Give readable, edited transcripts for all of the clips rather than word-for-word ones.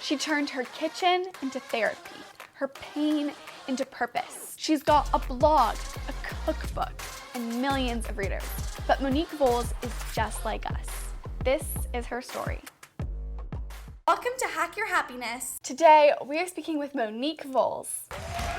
She turned her kitchen into therapy, her pain into purpose. She's got a blog, a cookbook, and millions of readers. But Monique Volz is just like us. This is her story. Welcome to Hack Your Happiness. Today, we are speaking with Monique Volz.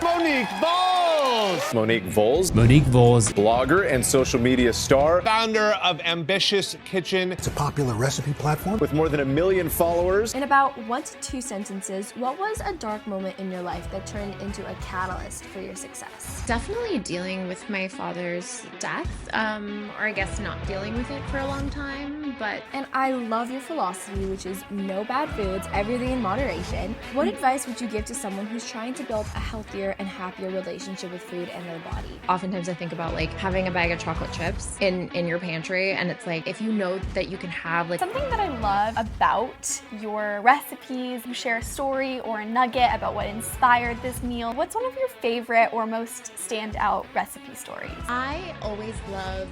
Monique Volz! Monique Volz. Monique Volz. Blogger and social media star. Founder of Ambitious Kitchen. It's a popular recipe platform. With more than 1 million followers. In about 1 to 2 sentences, what was a dark moment in your life that turned into a catalyst for your success? Definitely dealing with my father's death, or I guess not dealing with it for a long time, but... And I love your philosophy, which is no bad foods, everything in moderation. What advice would you give to someone who's trying to build a healthier and happier relationship with food and their body? Oftentimes I think about like having a bag of chocolate chips in your pantry, and it's like, if you know that you can have like... Something that I love about your recipes, you share a story or a nugget about what inspired this meal. What's one of your favorite or most standout recipe stories? I always love...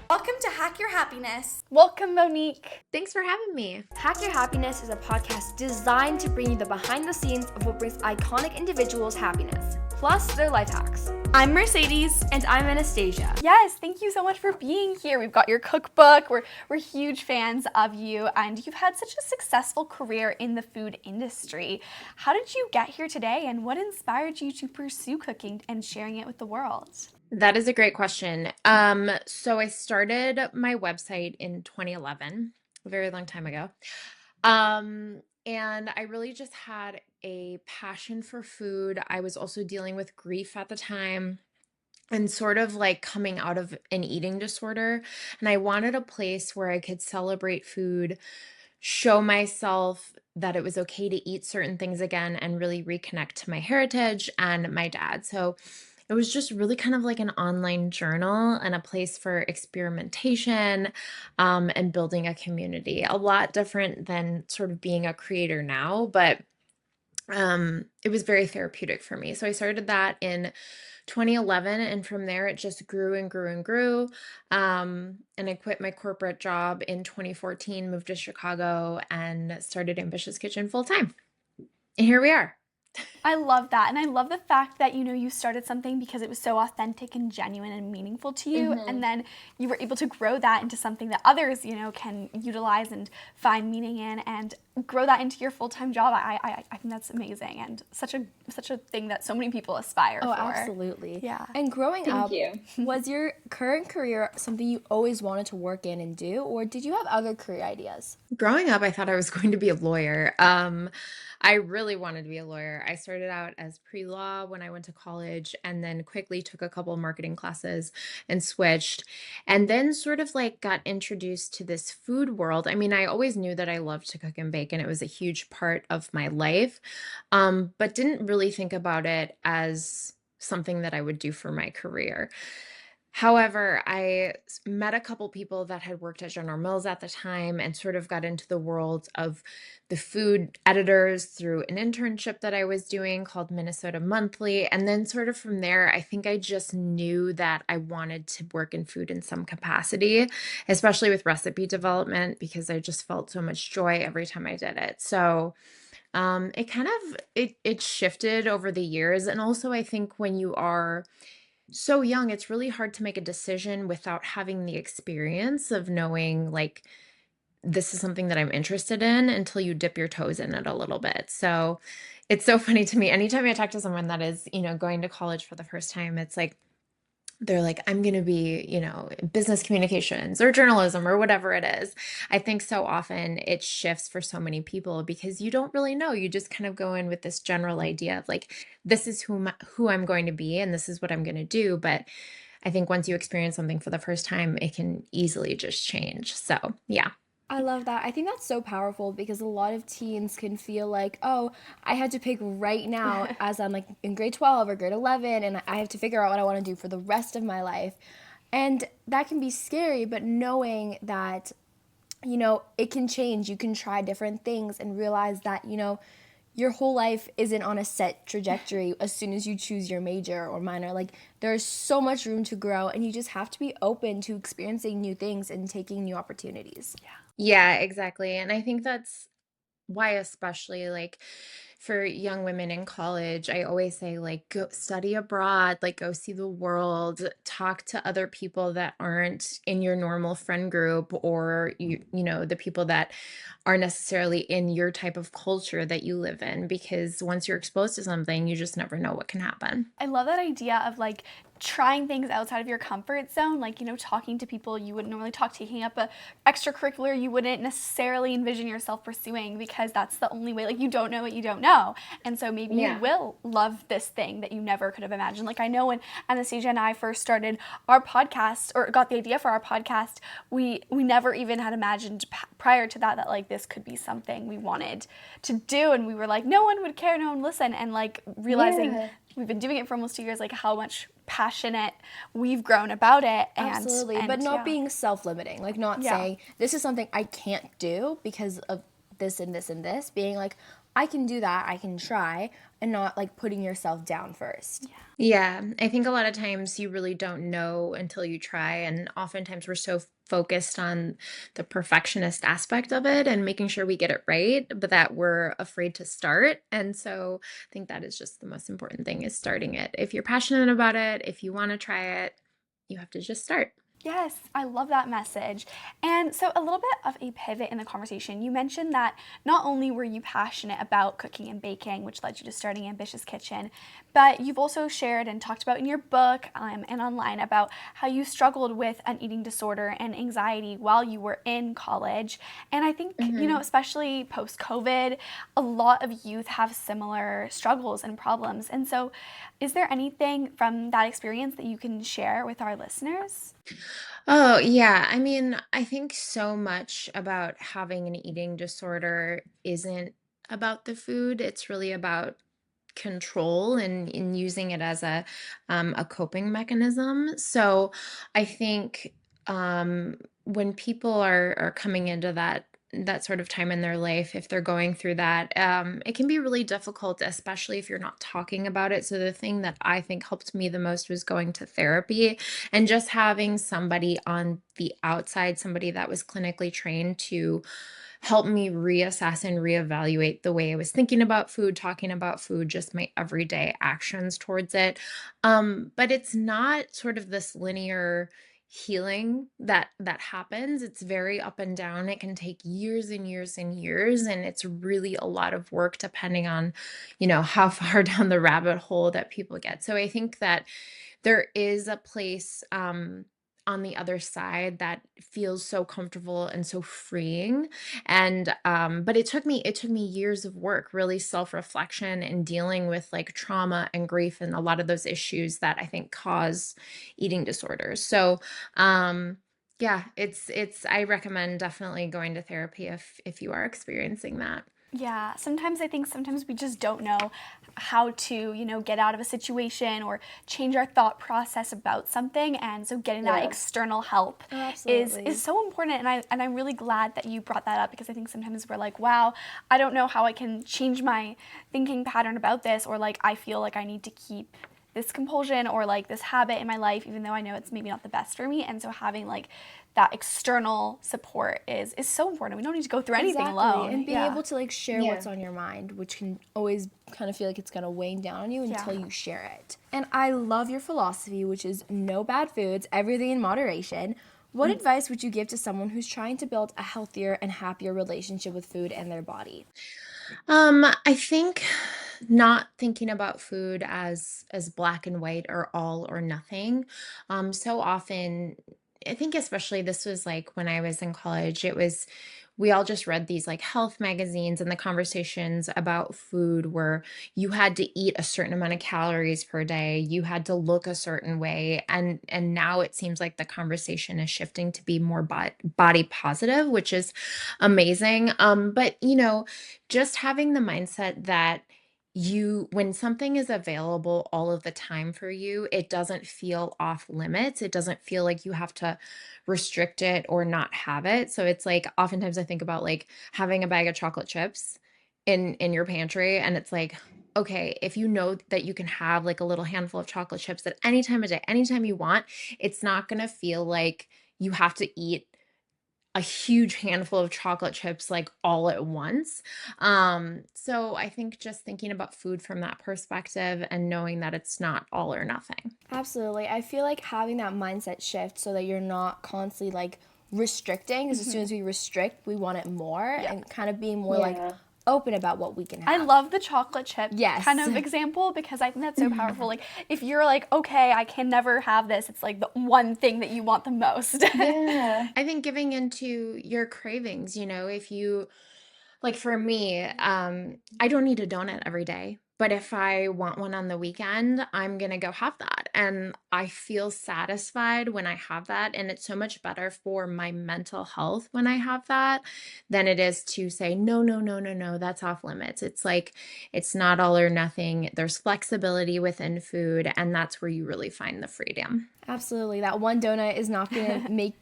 Welcome to Hack Your Happiness. Welcome, Monique. Thanks for having me. Hack Your Happiness is a podcast designed to bring you the behind the scenes of what brings iconic individuals happiness, plus their life hacks. I'm Mercedes. And I'm Anastasia. Yes, thank you so much for being here. We've got your cookbook. We're huge fans of you, and you've had such a successful career in the food industry. How did you get here today, and what inspired you to pursue cooking and sharing it with the world? That is a great question. So I started my website in 2011, a very long time ago. And I really just had a passion for food. I was also dealing with grief at the time and sort of like coming out of an eating disorder. And I wanted a place where I could celebrate food, show myself that it was okay to eat certain things again, and really reconnect to my heritage and my dad. So it was just really kind of like an online journal and a place for experimentation, and building a community. A lot different than sort of being a creator now, but it was very therapeutic for me. So I started that in 2011, and from there it just grew and grew and grew. And I quit my corporate job in 2014, moved to Chicago, and started Ambitious Kitchen full time. And here we are. I love that. And I love the fact that, you started something because it was so authentic and genuine and meaningful to you. Mm-hmm. And then you were able to grow that into something that others, can utilize and find meaning in, and grow that into your full-time job. I think that's amazing, and such a thing that so many people aspire for. Oh, absolutely. Yeah. And growing up, you. was your current career something you always wanted to work in and do, or did you have other career ideas? Growing up, I thought I was going to be a lawyer. I really wanted to be a lawyer. I started out as pre-law when I went to college, and then quickly took a couple of marketing classes and switched, and then sort of like got introduced to this food world. I mean, I always knew that I loved to cook and bake, and it was a huge part of my life, but didn't really think about it as something that I would do for my career. However, I met a couple people that had worked at General Mills at the time, and sort of got into the world of the food editors through an internship that I was doing called Minnesota Monthly. And then sort of from there, I think I just knew that I wanted to work in food in some capacity, especially with recipe development, because I just felt so much joy every time I did it. So it shifted over the years. And also I think when you are so young, it's really hard to make a decision without having the experience of knowing like this is something that I'm interested in, until you dip your toes in it a little bit. So it's so funny to me. Anytime I talk to someone that is, going to college for the first time, it's like, they're like, I'm going to be, in business communications or journalism or whatever it is. I think so often it shifts for so many people because you don't really know. You just kind of go in with this general idea of like, this is who I'm going to be, and this is what I'm going to do. But I think once you experience something for the first time, it can easily just change. So yeah. I love that. I think that's so powerful because a lot of teens can feel like, oh, I had to pick right now as I'm like in grade 12 or grade 11, and I have to figure out what I want to do for the rest of my life. And that can be scary, but knowing that, it can change. You can try different things and realize that, your whole life isn't on a set trajectory as soon as you choose your major or minor. Like, there's so much room to grow, and you just have to be open to experiencing new things and taking new opportunities. Yeah, exactly. And I think that's why, especially like for young women in college, I always say, like, go study abroad, like, go see the world, talk to other people that aren't in your normal friend group, or the people that are necessarily in your type of culture that you live in, because once you're exposed to something, you just never know what can happen. I love that idea of like trying things outside of your comfort zone, like, talking to people you wouldn't normally talk, taking up a extracurricular you wouldn't necessarily envision yourself pursuing, because that's the only way, like, you don't know what you don't know. And so maybe you Yeah. will love this thing that you never could have imagined. Like, I know when Anastasia and I first started our podcast, or got the idea for our podcast, we never even had imagined prior to that like this could be something we wanted to do, and we were like, no one would care, no one would listen, and like realizing Yeah. we've been doing it for almost 2 years, like how much passionate we've grown about it. Absolutely, but not yeah. being self-limiting, like not Yeah. saying this is something I can't do because of this and this and this, being like, I can do that, I can try, and not like putting yourself down first. Yeah, I think a lot of times you really don't know until you try, and oftentimes we're so focused on the perfectionist aspect of it and making sure we get it right, but that we're afraid to start. And so I think that is just the most important thing, is starting it. If you're passionate about it, if you want to try it, you have to just start. Yes, I love that message. And so, a little bit of a pivot in the conversation. You mentioned that not only were you passionate about cooking and baking, which led you to starting Ambitious Kitchen, but you've also shared and talked about in your book and online about how you struggled with an eating disorder and anxiety while you were in college. And I think, especially post COVID, a lot of youth have similar struggles and problems. And so, is there anything from that experience that you can share with our listeners? Oh, yeah. I mean, I think so much about having an eating disorder isn't about the food. It's really about control and using it as a coping mechanism. So I think when people are coming into that sort of time in their life, if they're going through that, it can be really difficult, especially if you're not talking about it. So the thing that I think helped me the most was going to therapy and just having somebody on the outside, somebody that was clinically trained, to help me reassess and reevaluate the way I was thinking about food, talking about food, just my everyday actions towards it. But it's not sort of this linear healing that happens. It's very up and down. It can take years and years and years, and it's really a lot of work depending on, how far down the rabbit hole that people get. So I think that there is a place on the other side that feels so comfortable and so freeing. And but it took me years of work, really self-reflection, and dealing with like trauma and grief and a lot of those issues that I think cause eating disorders. So yeah, it's I recommend definitely going to therapy if you are experiencing that. Yeah, sometimes I think sometimes we just don't know how to, get out of a situation or change our thought process about something. And so getting that Yeah. external help Oh, is absolutely. so important. And I'm really glad that you brought that up, because I think sometimes we're like, wow, I don't know how I can change my thinking pattern about this, or like I feel like I need to keep this compulsion or like this habit in my life, even though I know it's maybe not the best for me. And so having like that external support is so important. We don't need to go through anything Exactly. alone. And being Yeah. able to like share Yeah. what's on your mind, which can always kind of feel like it's gonna weigh down on you until Yeah. you share it. And I love your philosophy, which is no bad foods, everything in moderation. What advice would you give to someone who's trying to build a healthier and happier relationship with food and their body? I think not thinking about food as black and white or all or nothing. So often, I think especially this was like when I was in college, we all just read these like health magazines, and the conversations about food were you had to eat a certain amount of calories per day, you had to look a certain way, and now it seems like the conversation is shifting to be more body positive, which is amazing. But just having the mindset that when something is available all of the time for you, it doesn't feel off limits. It doesn't feel like you have to restrict it or not have it. So it's like oftentimes I think about like having a bag of chocolate chips in your pantry, and it's like, okay, if you know that you can have like a little handful of chocolate chips at any time of day, anytime you want, it's not going to feel like you have to eat a huge handful of chocolate chips like all at once. So I think just thinking about food from that perspective and knowing that it's not all or nothing. Absolutely. I feel like having that mindset shift so that you're not constantly like restricting, because as soon as we restrict, we want it more, and kind of being more like open about what we can I have. love the chocolate chip Yes. kind of example because I think that's so powerful. Like if you're like, okay, I can never have this, it's like the one thing that you want the most. I think giving into your cravings, if you like for me, I don't need a donut every day, but if I want one on the weekend, I'm gonna go have that. And I feel satisfied when I have that. And it's so much better for my mental health when I have that than it is to say, no, no, no, no, no, that's off limits. It's like, it's not all or nothing. There's flexibility within food, and that's where you really find the freedom. Absolutely. That one donut is not going to make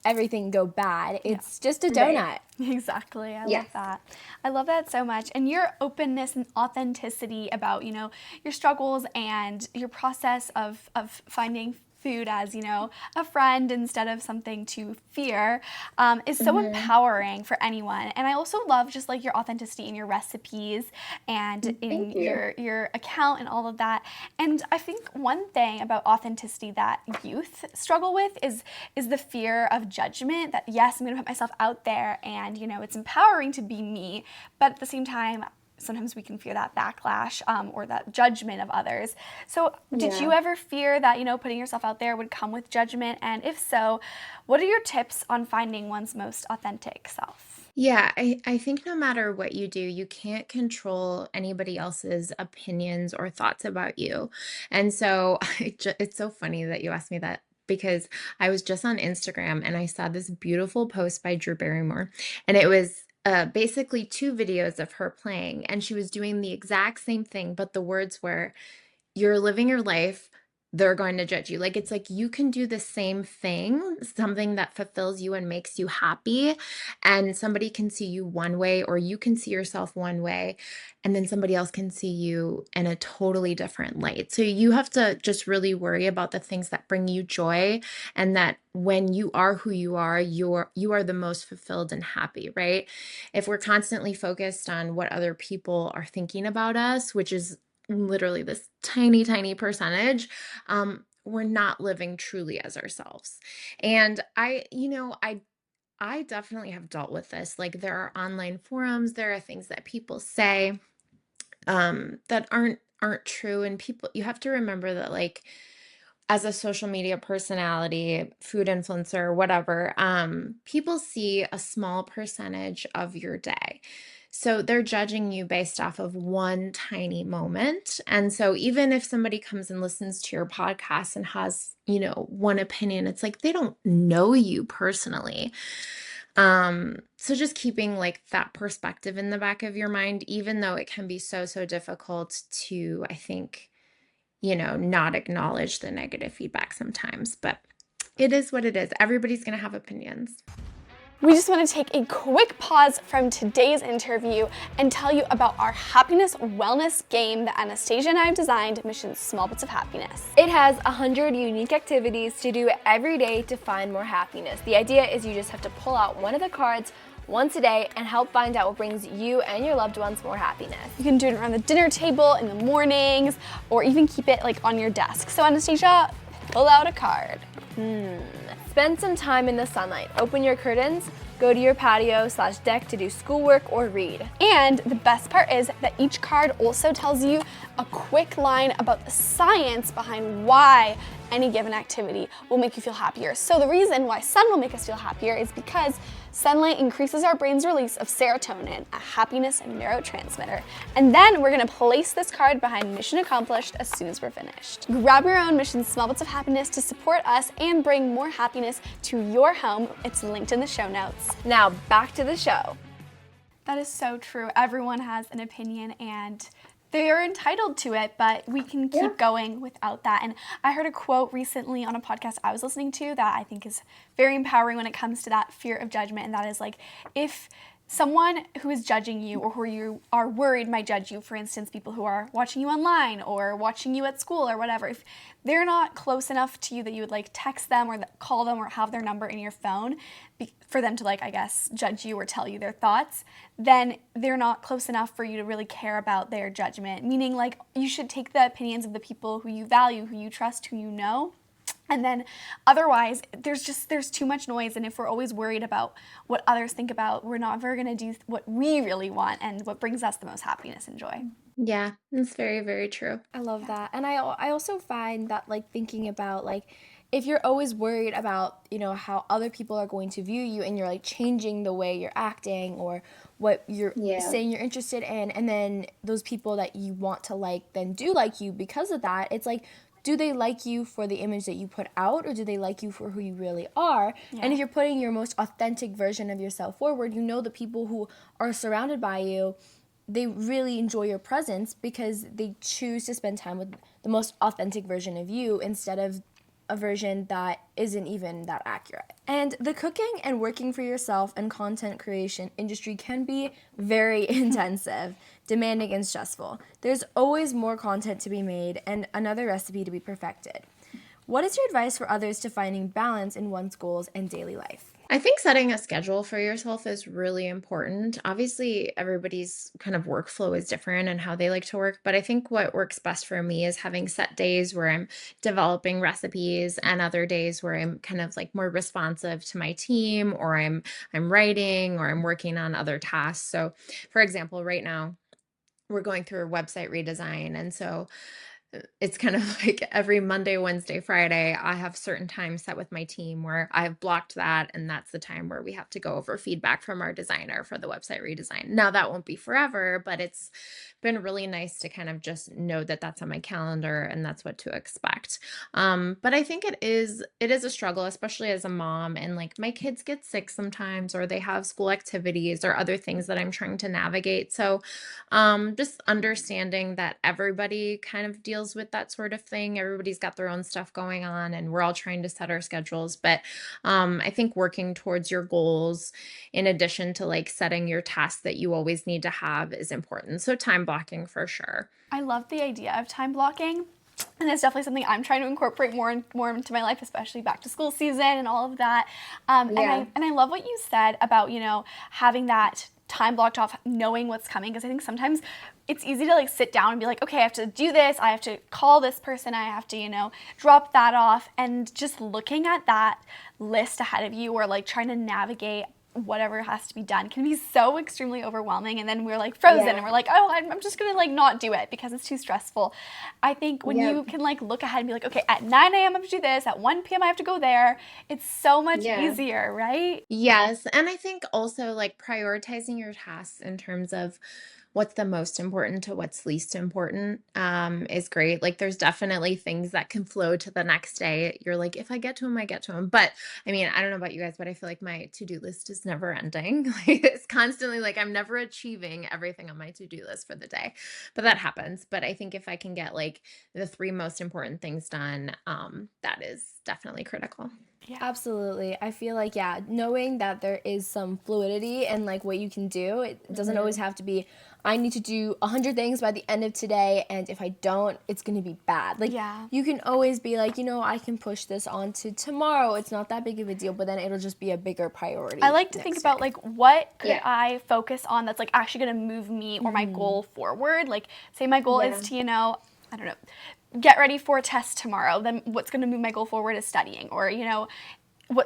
everything go bad. It's just a donut. Exactly. I love Yes. that. I love that so much. And your openness and authenticity about, your struggles and your process of finding food as, a friend instead of something to fear is so empowering for anyone. And I also love just like your authenticity in your recipes and in your account and all of that. And I think one thing about authenticity that youth struggle with is the fear of judgment, that yes, I'm going to put myself out there and, it's empowering to be me, but at the same time, sometimes we can fear that backlash or that judgment of others. So did you ever fear that, putting yourself out there would come with judgment? And if so, what are your tips on finding one's most authentic self? Yeah, I think no matter what you do, you can't control anybody else's opinions or thoughts about you. And so it's so funny that you asked me that because I was just on Instagram and I saw this beautiful post by Drew Barrymore, and it was basically two videos of her playing, and she was doing the exact same thing, but the words were, you're living your life, they're going to judge you. Like, it's like you can do the same thing, something that fulfills you and makes you happy, and somebody can see you one way, or you can see yourself one way, and then somebody else can see you in a totally different light. So you have to just really worry about the things that bring you joy, and that when you are who you are, you are the most fulfilled and happy, right? If we're constantly focused on what other people are thinking about us, which is literally this tiny, tiny percentage, we're not living truly as ourselves. And I definitely have dealt with this. Like, there are online forums, there are things that people say that aren't true. And people, you have to remember that, like, as a social media personality, food influencer, whatever, people see a small percentage of your day. So they're judging you based off of one tiny moment. And so even if somebody comes and listens to your podcast and has, one opinion, it's like they don't know you personally. So just keeping like that perspective in the back of your mind, even though it can be so, so difficult to, I think, not acknowledge the negative feedback sometimes, but it is what it is. Everybody's going to have opinions. We just want to take a quick pause from today's interview and tell you about our happiness wellness game that Anastasia and I have designed, Mission Small Bits of Happiness. It has 100 unique activities to do every day to find more happiness. The idea is you just have to pull out one of the cards once a day and help find out what brings you and your loved ones more happiness. You can do it around the dinner table, in the mornings, or even keep it like on your desk. So Anastasia, pull out a card. Spend some time in the sunlight. Open your curtains, go to your patio/deck to do schoolwork or read. And the best part is that each card also tells you a quick line about the science behind why any given activity will make you feel happier. So the reason why sun will make us feel happier is because sunlight increases our brain's release of serotonin, a happiness neurotransmitter. And then we're gonna place this card behind Mission Accomplished as soon as we're finished. Grab your own Mission Small Bits of Happiness to support us and bring more happiness to your home. It's linked in the show notes. Now back to the show. That is so true. Everyone has an opinion and they are entitled to it, but we can keep going without that. And I heard a quote recently on a podcast I was listening to that I think is very empowering when it comes to that fear of judgment. And that is like, if someone who is judging you or who you are worried might judge you, for instance, people who are watching you online or watching you at school or whatever, if they're not close enough to you that you would like text them or call them or have their number in your phone for them to like, I guess, judge you or tell you their thoughts, then they're not close enough for you to really care about their judgment. Meaning like you should take the opinions of the people who you value, who you trust, who you know. And then otherwise, there's too much noise. And if we're always worried about what others think about, we're not ever going to do what we really want and what brings us the most happiness and joy. Yeah, that's very, very true. I love that. And I also find that like thinking about like if you're always worried about, you know, how other people are going to view you and you're like changing the way you're acting or what you're saying you're interested in, and then those people that you want to like then do like you because of that, it's like, do they like you for the image that you put out, or do they like you for who you really are? Yeah. And if you're putting your most authentic version of yourself forward, you know the people who are surrounded by you, they really enjoy your presence because they choose to spend time with the most authentic version of you instead of a version that isn't even that accurate. And the cooking and working for yourself and content creation industry can be very intensive, demanding, and stressful. There's always more content to be made and another recipe to be perfected. What is your advice for others to finding balance in one's goals and daily life? I think setting a schedule for yourself is really important. Obviously, everybody's kind of workflow is different and how they like to work, but I think what works best for me is having set days where I'm developing recipes and other days where I'm kind of like more responsive to my team, or I'm writing, or I'm working on other tasks. So, for example, right now we're going through a website redesign, and so it's kind of like every Monday, Wednesday, Friday, I have certain times set with my team where I've blocked that. And that's the time where we have to go over feedback from our designer for the website redesign. Now, that won't be forever, but it's been really nice to kind of just know that that's on my calendar and that's what to expect. But I think it is a struggle, especially as a mom, and like my kids get sick sometimes, or they have school activities or other things that I'm trying to navigate. So just understanding that everybody kind of deals with that sort of thing. Everybody's got their own stuff going on and we're all trying to set our schedules. But I think working towards your goals in addition to like setting your tasks that you always need to have is important. So time blocking for sure. I love the idea of time blocking. And it's definitely something I'm trying to incorporate more into my life, especially back to school season and all of that. And I love what you said about, you know, having that time blocked off, knowing what's coming, because I think sometimes it's easy to like sit down and be like, okay, I have to do this, I have to call this person, I have to, you know, drop that off, and just looking at that list ahead of you or like trying to navigate whatever has to be done can be so extremely overwhelming, and then we're like frozen and we're like, oh, I'm just gonna like not do it because it's too stressful. I think when you can like look ahead and be like, okay, at 9 a.m. I have to do this, at 1 p.m. I have to go there, it's so much easier, right? Yes. And I think also like prioritizing your tasks in terms of what's the most important to what's least important is great. Like there's definitely things that can flow to the next day. You're like, if I get to them, I get to them. But I mean, I don't know about you guys, but I feel like my to-do list is never ending. Like it's constantly like I'm never achieving everything on my to-do list for the day, but that happens. But I think if I can get like the 3 most important things done, that is definitely critical. Yeah. Absolutely. I feel like, knowing that there is some fluidity and like what you can do, it doesn't always have to be, I need to do 100 things by the end of today, and if I don't, it's going to be bad. Like, you can always be like, you know, I can push this on to tomorrow. It's not that big of a deal, but then it'll just be a bigger priority. I like to think about like, what could I focus on that's like actually going to move me or my goal forward? Like, say my goal is to, you know, I don't know, get ready for a test tomorrow, then what's going to move my goal forward is studying. Or, you know,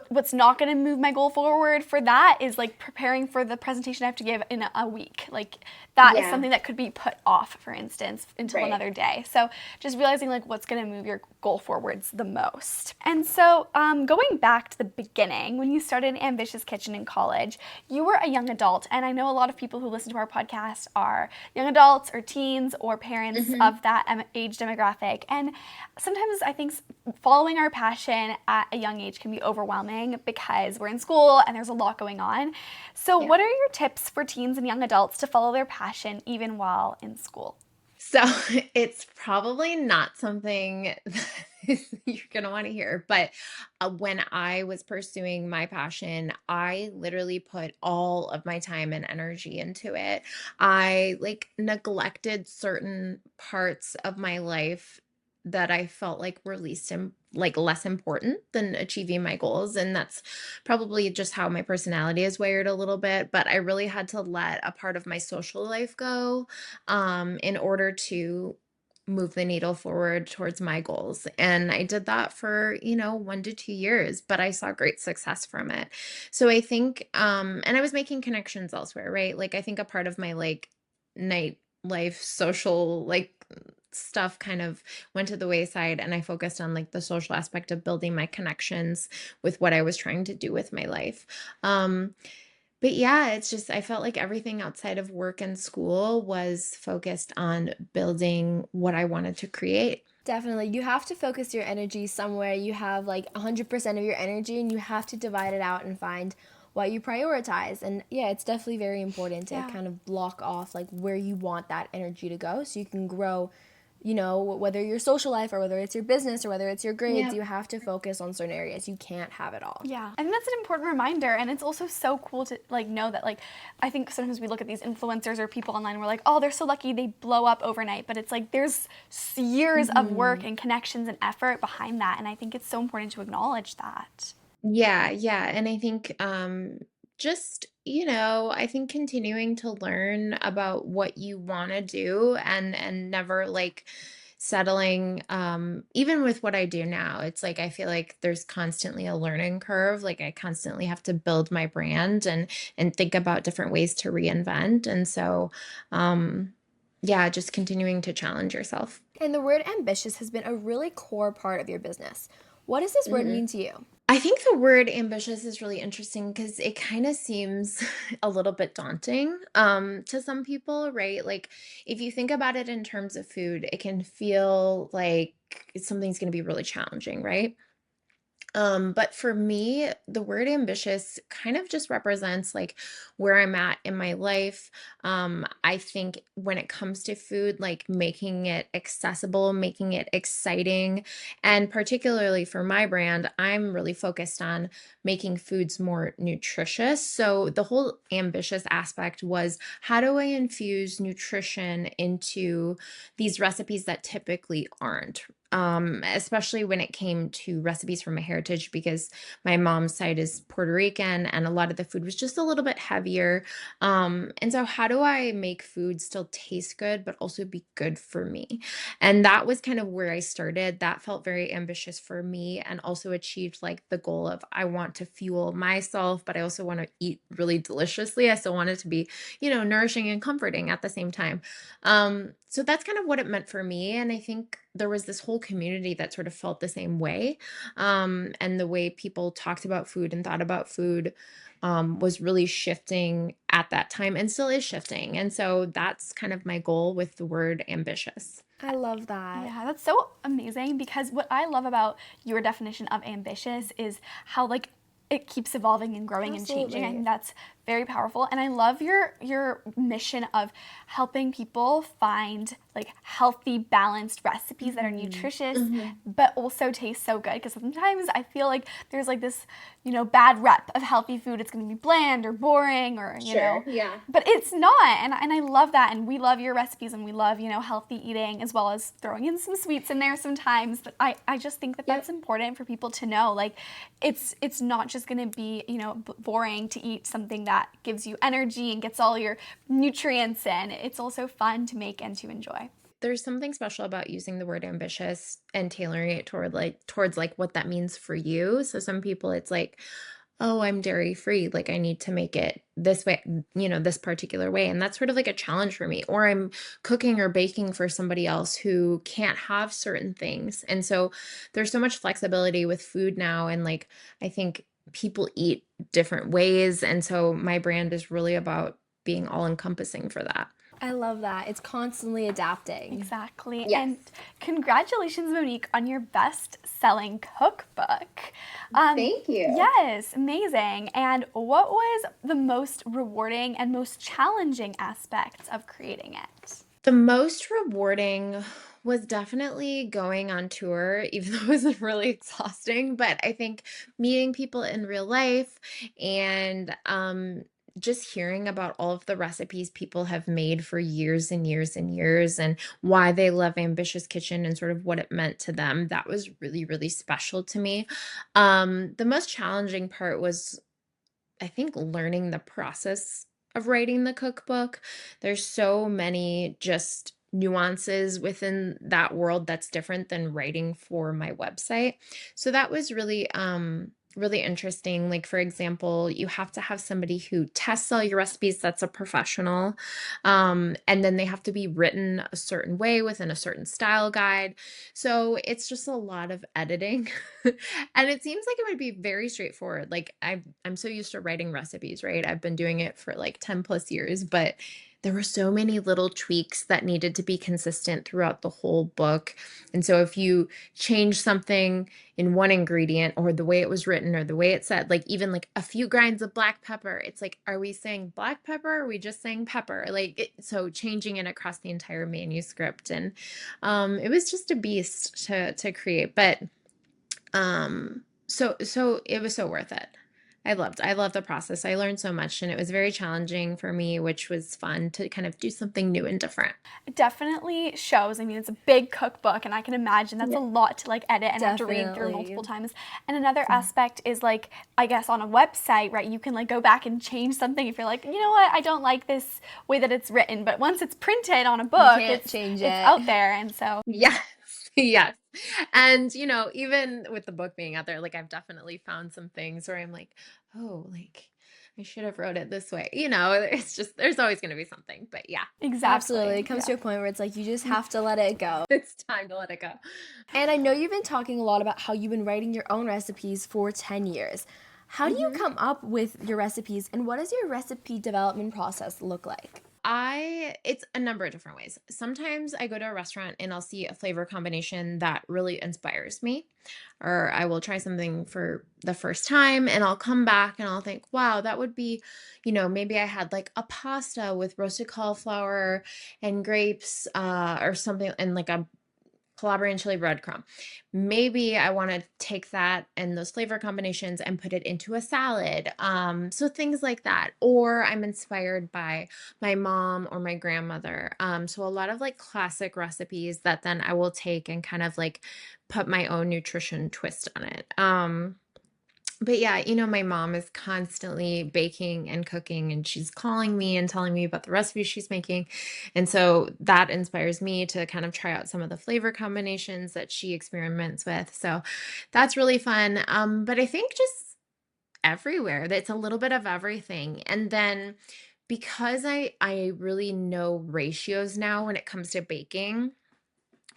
what's not going to move my goal forward for that is like preparing for the presentation I have to give in a week. Like that is something that could be put off, for instance, until another day. So just realizing like what's going to move your goal forwards the most. And so going back to the beginning, when you started Ambitious Kitchen in college, you were a young adult. And I know a lot of people who listen to our podcast are young adults or teens or parents of that age demographic. And sometimes I think following our passion at a young age can be overwhelming because we're in school and there's a lot going on. So what are your tips for teens and young adults to follow their passion even while in school? So it's probably not something that you're gonna want to hear. But when I was pursuing my passion, I literally put all of my time and energy into it. I like neglected certain parts of my life that I felt like were like less important than achieving my goals. And that's probably just how my personality is wired a little bit. But I really had to let a part of my social life go in order to move the needle forward towards my goals. And I did that for, 1 to 2 years, but I saw great success from it. So I think, and I was making connections elsewhere, right? Like I think a part of my like nightlife social like stuff kind of went to the wayside, and I focused on like the social aspect of building my connections with what I was trying to do with my life. Um, but yeah, it's just I felt like everything outside of work and school was focused on building what I wanted to create. Definitely. You have to focus your energy somewhere. You have like 100% of your energy and you have to divide it out and find what you prioritize. And yeah, it's definitely very important to Yeah. kind of block off like where you want that energy to go so you can grow, whether your social life or whether it's your business or whether it's your grades, you have to focus on certain areas. You can't have it all. Yeah, and that's an important reminder, and it's also so cool to like know that like I think sometimes we look at these influencers or people online and we're like, oh, they're so lucky they blow up overnight, but it's like there's years of work and connections and effort behind that, and I think it's so important to acknowledge that. Yeah, yeah. And I think just, I think continuing to learn about what you want to do and never like settling even with what I do now. It's like I feel like there's constantly a learning curve. Like I constantly have to build my brand and think about different ways to reinvent. And so yeah, just continuing to challenge yourself. And the word ambitious has been a really core part of your business. What does this word mean to you? I think the word ambitious is really interesting because it kind of seems a little bit daunting to some people, right? Like if you think about it in terms of food, it can feel like something's going to be really challenging, right? But for me, the word ambitious kind of just represents like where I'm at in my life. I think when it comes to food, like making it accessible, making it exciting, and particularly for my brand, I'm really focused on making foods more nutritious. So the whole ambitious aspect was how do I infuse nutrition into these recipes that typically aren't? Especially when it came to recipes from my heritage, because my mom's side is Puerto Rican and a lot of the food was just a little bit heavier. And so, how do I make food still taste good, but also be good for me? And that was kind of where I started. That felt very ambitious for me and also achieved like the goal of I want to fuel myself, but I also want to eat really deliciously. I still want it to be, nourishing and comforting at the same time. So that's kind of what it meant for me. And I think there was this whole community that sort of felt the same way. And the way people talked about food and thought about food was really shifting at that time and still is shifting. And so that's kind of my goal with the word ambitious. I love that. Yeah, that's so amazing because what I love about your definition of ambitious is how like it keeps evolving and growing and changing. I think that's very powerful. And I love your mission of helping people find like healthy, balanced recipes that are nutritious, but also taste so good. Because sometimes I feel like there's like this, bad rep of healthy food. It's going to be bland or boring or, Yeah. but it's not. And I love that. And we love your recipes and we love, healthy eating as well as throwing in some sweets in there sometimes. But I just think that that's important for people to know. Like it's not just going to be, boring to eat something that gives you energy and gets all your nutrients in. It's also fun to make and to enjoy. There's something special about using the word ambitious and tailoring it towards like what that means for you. So some people it's like, oh, I'm dairy free. Like I need to make it this way, this particular way. And that's sort of like a challenge for me. Or I'm cooking or baking for somebody else who can't have certain things. And so there's so much flexibility with food now. And like, I think people eat different ways. And so my brand is really about being all encompassing for that. I love that. It's constantly adapting. Exactly. Yes. And congratulations, Monique, on your best-selling cookbook. Thank you. Yes, amazing. And what was the most rewarding and most challenging aspects of creating it? The most rewarding was definitely going on tour, even though it was really exhausting. But I think meeting people in real life and just hearing about all of the recipes people have made for years and years and years and why they love Ambitious Kitchen and sort of what it meant to them, that was really, really special to me. The most challenging part was, I think, learning the process of writing the cookbook. There's so many just nuances within that world that's different than writing for my website. So that was really interesting. Like, for example, you have to have somebody who tests all your recipes that's a professional. And then they have to be written a certain way within a certain style guide. So it's just a lot of editing. And it seems like it would be very straightforward. Like, I'm so used to writing recipes, right? I've been doing it for like 10 plus years, but there were so many little tweaks that needed to be consistent throughout the whole book. And so if you change something in one ingredient or the way it was written or the way it said, like even like a few grinds of black pepper, it's like, are we saying black pepper? Or are we just saying pepper? So changing it across the entire manuscript. And it was just a beast to create. But so it was so worth it. I loved the process. I learned so much and it was very challenging for me, which was fun to kind of do something new and different. It definitely shows. I mean, it's a big cookbook, and I can imagine that's a lot to like edit and have to read through multiple times. And another aspect is like, I guess on a website, right, you can like go back and change something if you're like, you know what, I don't like this way that it's written. But once it's printed on a book, it's out there. And so Yes. Yes. And, even with the book being out there, like I've definitely found some things where I'm like, oh, like I should have wrote it this way. It's just, there's always going to be something, but yeah, exactly. Absolutely. It comes to a point where it's like you just have to let it go. it's time to let it go. And I know you've been talking a lot about how you've been writing your own recipes for 10 years. How do you come up with your recipes, and what does your recipe development process look like? It's a number of different ways. Sometimes I go to a restaurant and I'll see a flavor combination that really inspires me, or I will try something for the first time and I'll come back and I'll think, wow, that would be, maybe I had like a pasta with roasted cauliflower and grapes, or something, and like a Calabrian chili breadcrumb. Maybe I want to take that and those flavor combinations and put it into a salad. So things like that. Or I'm inspired by my mom or my grandmother. So a lot of like classic recipes that then I will take and kind of like put my own nutrition twist on it. But yeah, my mom is constantly baking and cooking, and she's calling me and telling me about the recipes she's making. And so that inspires me to kind of try out some of the flavor combinations that she experiments with. So that's really fun. But I think just everywhere, it's a little bit of everything. And then because I really know ratios now when it comes to baking,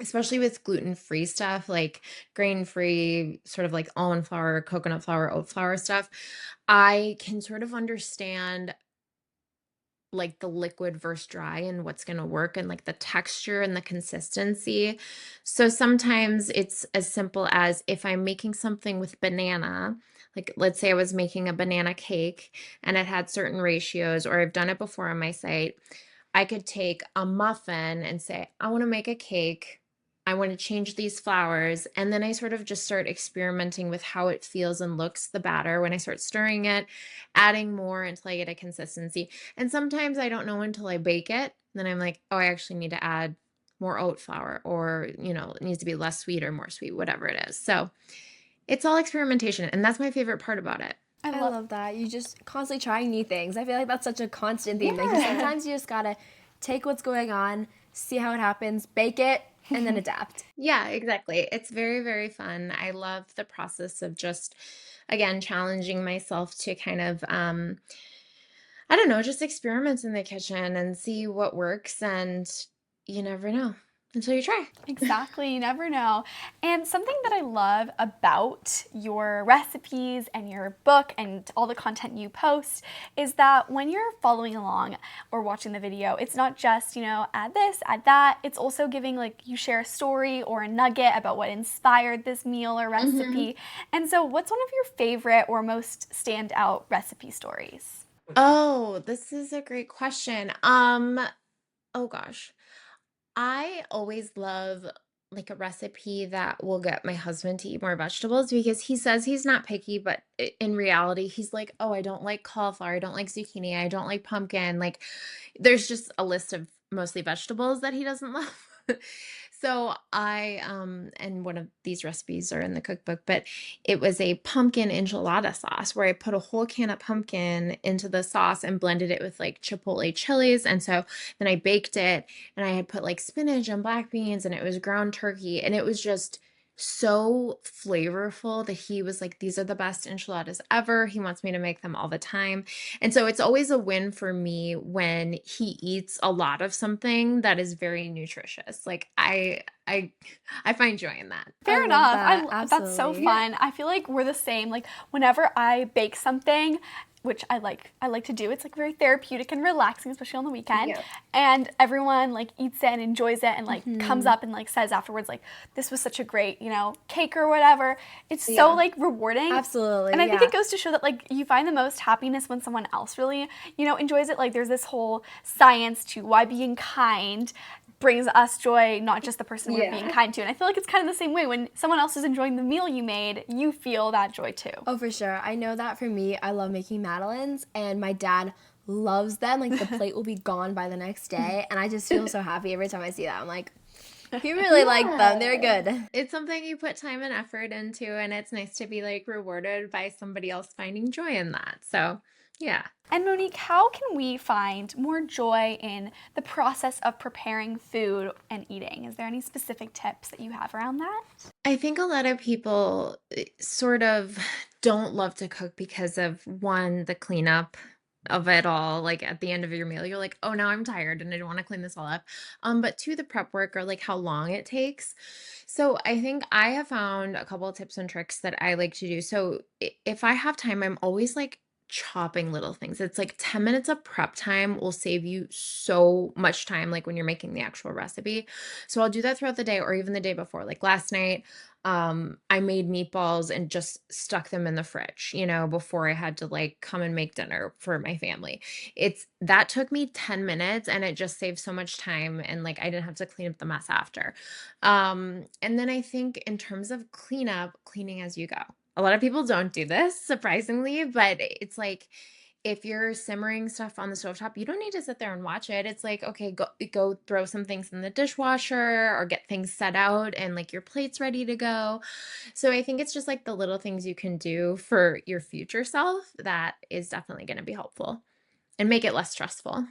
especially with gluten-free stuff, like grain-free, sort of like almond flour, coconut flour, oat flour stuff, I can sort of understand like the liquid versus dry and what's going to work and like the texture and the consistency. So sometimes it's as simple as if I'm making something with banana, like let's say I was making a banana cake and it had certain ratios, or I've done it before on my site, I could take a muffin and say, I want to make a cake. I want to change these flours. And then I sort of just start experimenting with how it feels and looks, the batter, when I start stirring it, adding more until I get a consistency. And sometimes I don't know until I bake it. Then I'm like, oh, I actually need to add more oat flour, or, it needs to be less sweet or more sweet, whatever it is. So it's all experimentation. And that's my favorite part about it. I love that. You just constantly trying new things. I feel like that's such a constant theme. Like sometimes you just gotta take what's going on, see how it happens, bake it, and then adapt. Yeah, exactly. It's very, very fun. I love the process of just, again, challenging myself to kind of, I don't know, just experiment in the kitchen and see what works. And you never know until you try. Exactly, you never know. And something that I love about your recipes and your book and all the content you post is that when you're following along or watching the video, it's not just, add this, add that. It's also giving, like, you share a story or a nugget about what inspired this meal or recipe. And so what's one of your favorite or most standout recipe stories? Oh, this is a great question. Oh gosh. I always love like a recipe that will get my husband to eat more vegetables because he says he's not picky, but in reality, he's like, oh, I don't like cauliflower, I don't like zucchini, I don't like pumpkin. Like, there's just a list of mostly vegetables that he doesn't love. So and one of these recipes are in the cookbook, but it was a pumpkin enchilada sauce where I put a whole can of pumpkin into the sauce and blended it with like chipotle chilies. And so then I baked it and I had put like spinach and black beans and it was ground turkey and it was just so flavorful that he was like, these are the best enchiladas ever. He wants me to make them all the time. And so it's always a win for me when he eats a lot of something that is very nutritious. Like I find joy in that. Fair love enough. that. That's so Absolutely. fun. I feel like we're the same. Like whenever I bake something, which I like to do, it's like very therapeutic and relaxing, especially on the weekend. Yeah. And everyone like eats it and enjoys it and like comes up and like says afterwards like this was such a great, cake or whatever. It's so like rewarding. Absolutely, And I think yeah. it goes to show that like you find the most happiness when someone else really, enjoys it. Like there's this whole science to why being kind brings us joy, not just the person we're being kind to. And I feel like it's kind of the same way. When someone else is enjoying the meal you made, you feel that joy too. Oh, for sure. I know that for me, I love making madeleines, and my dad loves them. Like, the plate will be gone by the next day, and I just feel so happy every time I see that. I'm like, he really liked them. They're good. It's something you put time and effort into, and it's nice to be like rewarded by somebody else finding joy in that. So, yeah. And Monique, how can we find more joy in the process of preparing food and eating? Is there any specific tips that you have around that? I think a lot of people sort of don't love to cook because of one, the cleanup of it all. Like at the end of your meal, you're like, oh, now I'm tired and I don't want to clean this all up. But two, the prep work or like how long it takes. So I think I have found a couple of tips and tricks that I like to do. So if I have time, I'm always like chopping little things. It's like 10 minutes of prep time will save you so much time, like when you're making the actual recipe. So I'll do that throughout the day or even the day before. Like last night, I made meatballs and just stuck them in the fridge, before I had to like come and make dinner for my family. That took me 10 minutes and it just saved so much time and like I didn't have to clean up the mess after. And then I think in terms of cleaning as you go. A lot of people don't do this, surprisingly, but it's like if you're simmering stuff on the stovetop, you don't need to sit there and watch it. It's like, okay, go throw some things in the dishwasher or get things set out and like your plate's ready to go. So I think it's just like the little things you can do for your future self that is definitely going to be helpful and make it less stressful.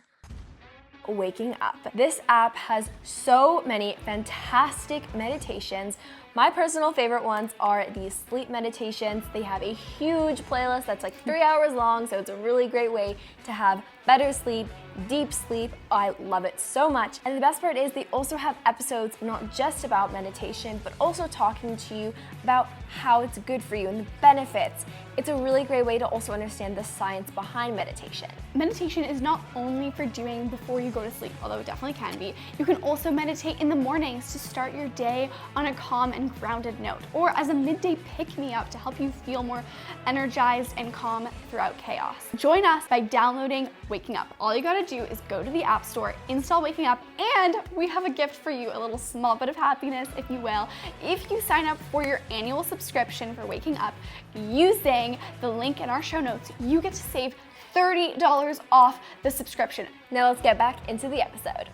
Waking Up. This app has so many fantastic meditations. My personal favorite ones are the sleep meditations. They have a huge playlist that's like 3 hours long, so it's a really great way to have better sleep, deep sleep. I love it so much. And the best part is they also have episodes not just about meditation, but also talking to you about how it's good for you and the benefits. It's a really great way to also understand the science behind meditation. Meditation is not only for doing before you go to sleep, although it definitely can be. You can also meditate in the mornings to start your day on a calm and grounded note, or as a midday pick-me-up to help you feel more energized and calm throughout chaos. Join us by downloading Waking Up. All you gotta do is go to the App Store, install Waking Up, and we have a gift for you, a little small bit of happiness, if you will. If you sign up for your annual subscription for Waking Up using the link in our show notes, you get to save $30 off the subscription. Now let's get back into the episode.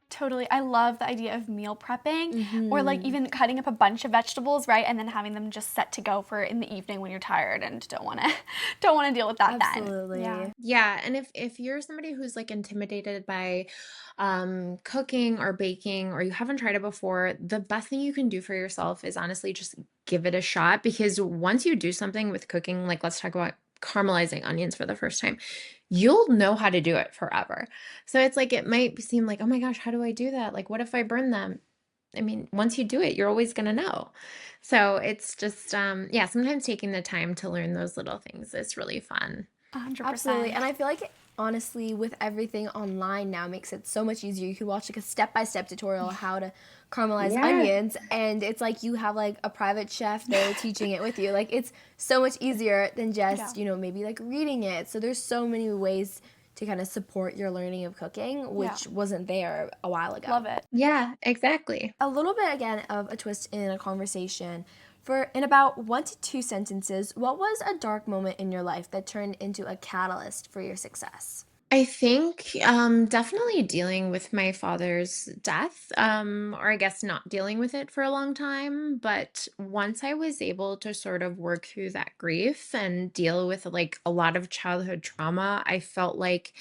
Totally. I love the idea of meal prepping or like even cutting up a bunch of vegetables, right? And then having them just set to go for in the evening when you're tired and don't want to deal with that Absolutely. then. Yeah, and if you're somebody who's like intimidated by cooking or baking or you haven't tried it before, the best thing you can do for yourself is honestly just give it a shot, because once you do something with cooking, like let's talk about caramelizing onions for the first time, you'll know how to do it forever. So it's like it might seem like, oh my gosh, how do I do that? Like, what if I burn them? I mean, once you do it, you're always going to know. So it's just, sometimes taking the time to learn those little things is really fun. 100%. Absolutely. And I feel like honestly, with everything online now, makes it so much easier. You can watch like a step-by-step tutorial on how to caramelize onions, and it's like you have like a private chef there teaching it with you. Like, it's so much easier than just, maybe like reading it. So there's so many ways to kind of support your learning of cooking, which Yeah. wasn't there a while ago. Love it. Yeah, exactly. A little bit again of a twist in a conversation. For in about 1 to 2 sentences, what was a dark moment in your life that turned into a catalyst for your success? I think definitely dealing with my father's death, or I guess not dealing with it for a long time. But once I was able to sort of work through that grief and deal with like a lot of childhood trauma, I felt like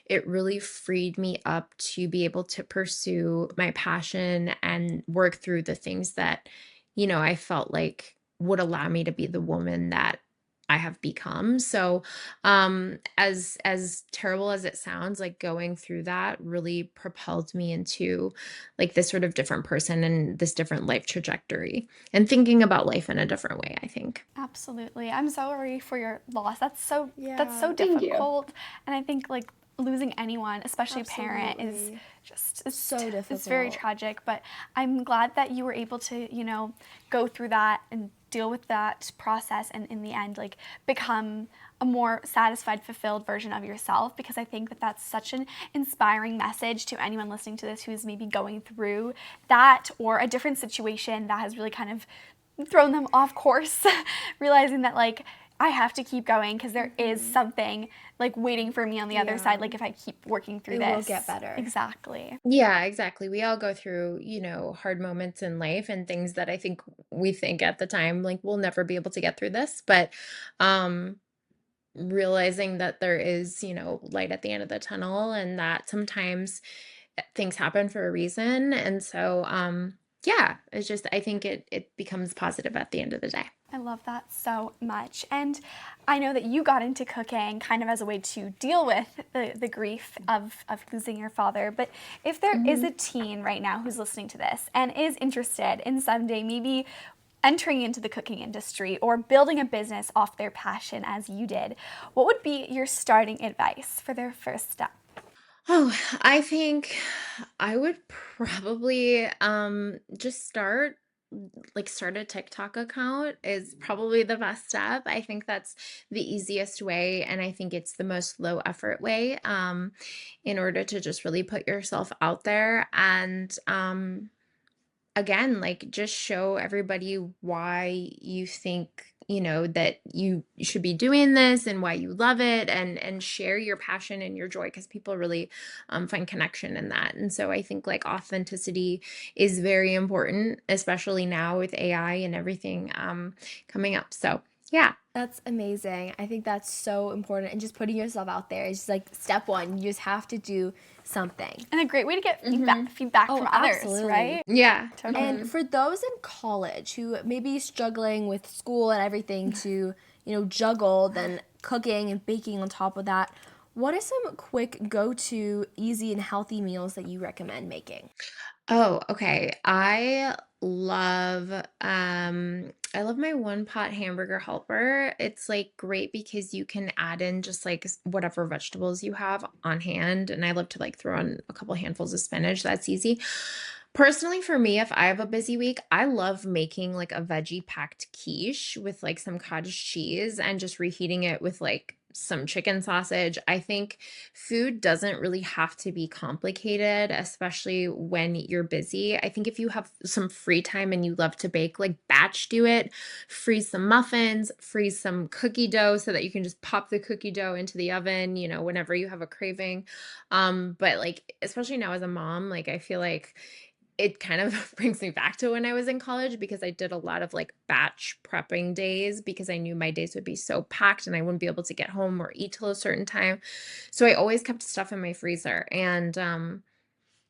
it really freed me up to be able to pursue my passion and work through the things that, I felt like would allow me to be the woman that I have become. So, as terrible as it sounds, like going through that really propelled me into like this sort of different person and this different life trajectory and thinking about life in a different way, I think. Absolutely. I'm sorry for your loss. That's so Thank you. difficult. And I think like losing anyone, especially a parent, is Absolutely. just So It's very difficult. tragic, but I'm glad that you were able to, go through that and deal with that process and in the end like become a more satisfied, fulfilled version of yourself, because I think that that's such an inspiring message to anyone listening to this who's maybe going through that or a different situation that has really kind of thrown them off course, realizing that like I have to keep going because there is something like waiting for me on the other side. Like if I keep working through It this, will get better. Exactly. Yeah, exactly. We all go through, hard moments in life and things that I think we think at the time, like we'll never be able to get through this. But um realizing that there is, light at the end of the tunnel and that sometimes things happen for a reason. And so yeah, it's just I think it becomes positive at the end of the day. I love that so much. And I know that you got into cooking kind of as a way to deal with the grief of losing your father. But if there is a teen right now who's listening to this and is interested in someday maybe entering into the cooking industry or building a business off their passion as you did, what would be your starting advice for their first step? Oh, I think I would probably just start a TikTok account is probably the best step. I think that's the easiest way and I think it's the most low effort way in order to just really put yourself out there and again, like just show everybody why you think, that you should be doing this and why you love it and share your passion and your joy because people really find connection in that. And so I think like authenticity is very important, especially now with AI and everything coming up. So yeah. That's amazing. I think that's so important. And just putting yourself out there is just like step one. You just have to do something. And a great way to get feedback Oh, from others, absolutely. right? Yeah. Totally. And for those in college who may be struggling with school and everything to, juggle, then cooking and baking on top of that, what are some quick go-to easy and healthy meals that you recommend making? Oh, okay. I love my one pot hamburger helper. It's like great because you can add in just like whatever vegetables you have on hand. And I love to like throw on a couple handfuls of spinach. That's easy. Personally, for me, if I have a busy week, I love making like a veggie packed quiche with like some cottage cheese and just reheating it with like some chicken sausage. I think food doesn't really have to be complicated, especially when you're busy. I think if you have some free time and you love to bake, like batch do it, freeze some muffins, freeze some cookie dough so that you can just pop the cookie dough into the oven, whenever you have a craving. But like, especially now as a mom, like I feel like it kind of brings me back to when I was in college because I did a lot of like batch prepping days because I knew my days would be so packed and I wouldn't be able to get home or eat till a certain time. So I always kept stuff in my freezer. And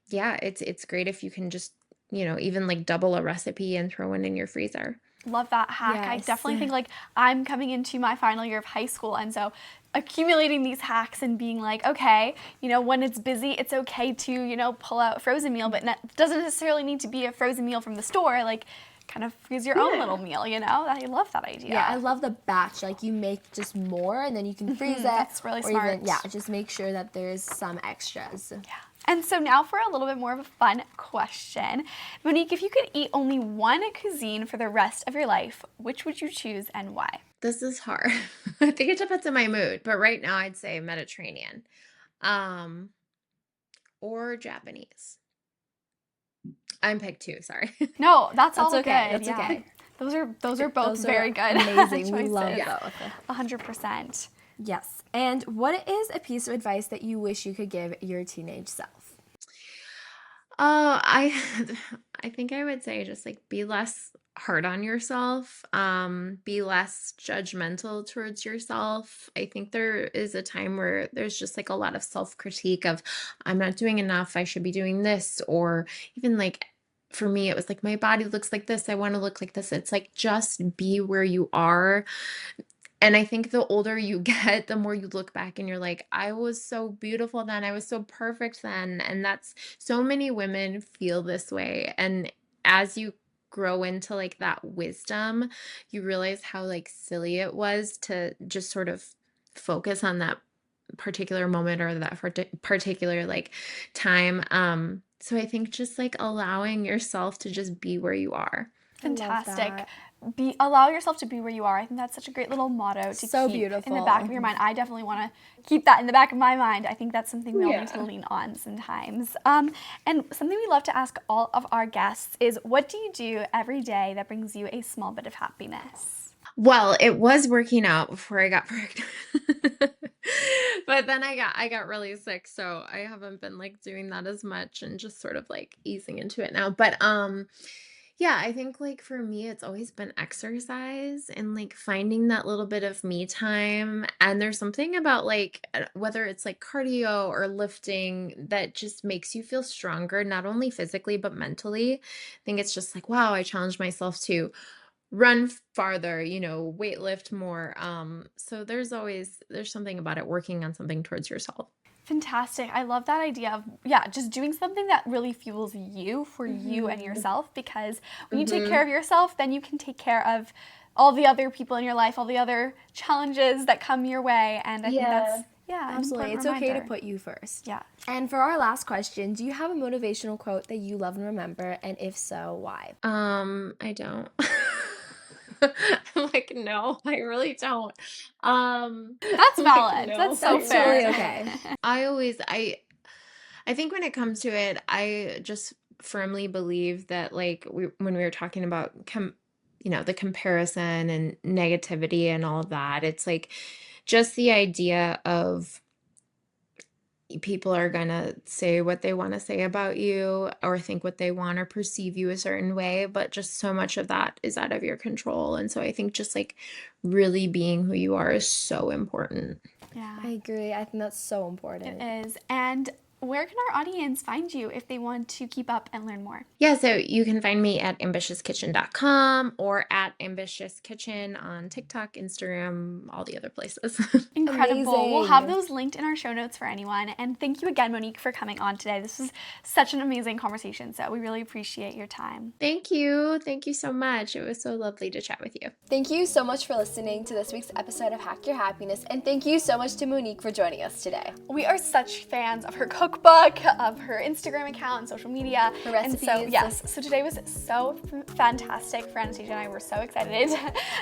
yeah, it's great if you can just, even like double a recipe and throw one in your freezer. Love that hack. I Yes. definitely think like I'm coming into my final year of high school, and so accumulating these hacks and being like, okay, when it's busy, it's okay to, pull out a frozen meal, but it doesn't necessarily need to be a frozen meal from the store. Like, kind of freeze your own little meal, I love that idea. Yeah, I love the batch. Like you make just more and then you can freeze it. That's really or smart. Even, yeah, just make sure that there's some extras. Yeah. And so now for a little bit more of a fun question. Monique, if you could eat only one cuisine for the rest of your life, which would you choose and why? This is hard. I think it depends on my mood, but right now I'd say Mediterranean. Um, or Japanese. I'm picked two, sorry. No, that's all That's okay. good. That's Yeah. okay. Those are both Those are very good. amazing. We love choices. both. 100%. Yes. And what is a piece of advice that you wish you could give your teenage self? Oh, I I think I would say just like be less hard on yourself, be less judgmental towards yourself. I think there is a time where there's just like a lot of self-critique of I'm not doing enough, I should be doing this, or even like for me it was like my body looks like this, I want to look like this. It's like just be where you are. And I think the older you get, the more you look back and you're like, I was so beautiful then. I was so perfect then. And that's so many women feel this way. And as you grow into like that wisdom, you realize how like silly it was to just sort of focus on that particular moment or that particular like time. So I think just like allowing yourself to just be where you are. Fantastic. that. Allow yourself to be where you are. I think that's such a great little motto to So keep in the beautiful. back of your mind. I definitely want to keep that in the back of my mind. I think that's something we all need to lean on sometimes. And something we love to ask all of our guests is, what do you do every day that brings you a small bit of happiness? Well, it was working out before I got pregnant. But then I got really sick, so I haven't been like doing that as much and just sort of like easing into it now. But yeah, I think like for me it's always been exercise and like finding that little bit of me time. And there's something about like whether it's like cardio or lifting that just makes you feel stronger, not only physically but mentally. I think it's just like, wow, I challenged myself to run farther, weight lift more. So there's something about it, working on something towards yourself. Fantastic. I love that idea of, yeah, just doing something that really fuels you for you and yourself, because when you take care of yourself, then you can take care of all the other people in your life, all the other challenges that come your way. And I think that's, an Absolutely. It's important okay to reminder. put you first. Yeah. And for our last question, do you have a motivational quote that you love and remember? And if so, why? I don't. I'm like, no, I really don't. That's valid. no, That's so That's fair. totally okay. I think when it comes to it, I just firmly believe that like when we were talking about the comparison and negativity and all of that, it's like just the idea of people are going to say what they want to say about you or think what they want or perceive you a certain way, but just so much of that is out of your control. And so I think just like really being who you are is so important. Yeah. I agree. I think that's so important. It is. And where can our audience find you if they want to keep up and learn more? Yeah, so you can find me at ambitiouskitchen.com or at Ambitious Kitchen on TikTok, Instagram, all the other places. Incredible. We'll have Amazing. those linked in our show notes for anyone. And thank you again, Monique, for coming on today. This was such an amazing conversation, so we really appreciate your time. Thank you. Thank you so much. It was so lovely to chat with you. Thank you so much for listening to this week's episode of Hack Your Happiness. And thank you so much to Monique for joining us today. We are such fans of her cookbook, of her Instagram account and social media. Her And so, recipes. yes, so today was so fantastic for Anastasia and I. We're so excited.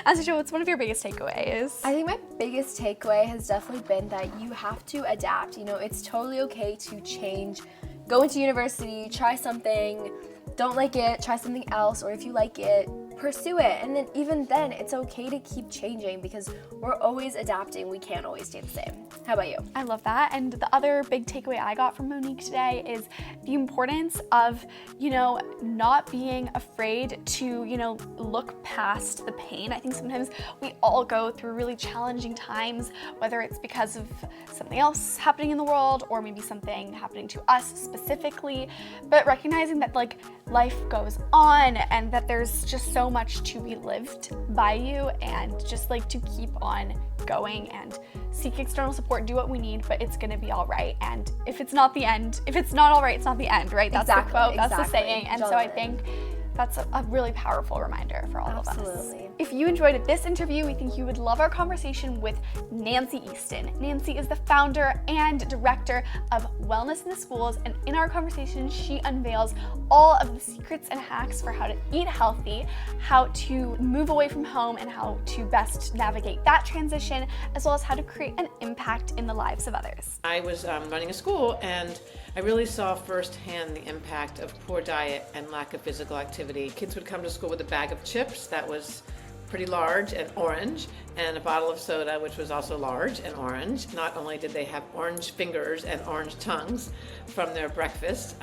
Anastasia, what's one of your biggest takeaways? I think my biggest takeaway has definitely been that you have to adapt. It's totally okay to change, go into university, try something, don't like it, try something else, or if you like it, pursue it. And then even then, it's okay to keep changing because we're always adapting. We can't always stay the same. How about you? I love that. And the other big takeaway I got from Monique today is the importance of, not being afraid to, look past the pain. I think sometimes we all go through really challenging times, whether it's because of something else happening in the world or maybe something happening to us specifically, but recognizing that like life goes on and that there's just so much to be lived by you, and just like to keep on going and seek external support, do what we need, but it's gonna be all right. And if it's not the end, if it's not all right, it's not the end, right? That's Exactly, the quote, that's the exactly. saying. And so John I think That's a really powerful reminder for all of us. Absolutely. If you enjoyed this interview, we think you would love our conversation with Nancy Easton. Nancy is the founder and director of Wellness in the Schools, and in our conversation, she unveils all of the secrets and hacks for how to eat healthy, how to move away from home, and how to best navigate that transition, as well as how to create an impact in the lives of others. I was running a school, and I really saw firsthand the impact of poor diet and lack of physical activity. Kids would come to school with a bag of chips that was pretty large and orange, and a bottle of soda which was also large and orange. Not only did they have orange fingers and orange tongues from their breakfast,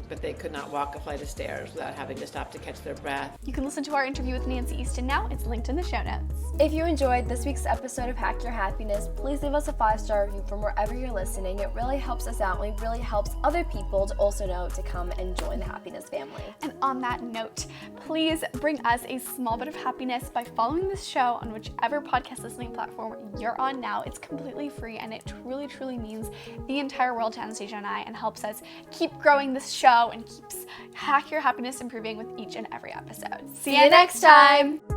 but they could not walk a flight of stairs without having to stop to catch their breath. You can listen to our interview with Nancy Easton now. It's linked in the show notes. If you enjoyed this week's episode of Hack Your Happiness, please leave us a 5-star review from wherever you're listening. It really helps us out, and it really helps other people to also know to come and join the happiness family. And on that note, please bring us a small bit of happiness by following this show on whichever podcast listening platform you're on now. It's completely free, and it truly, truly means the entire world to Anastasia and I, and helps us keep growing this show and keeps Hack Your Happiness improving with each and every episode. See you next time!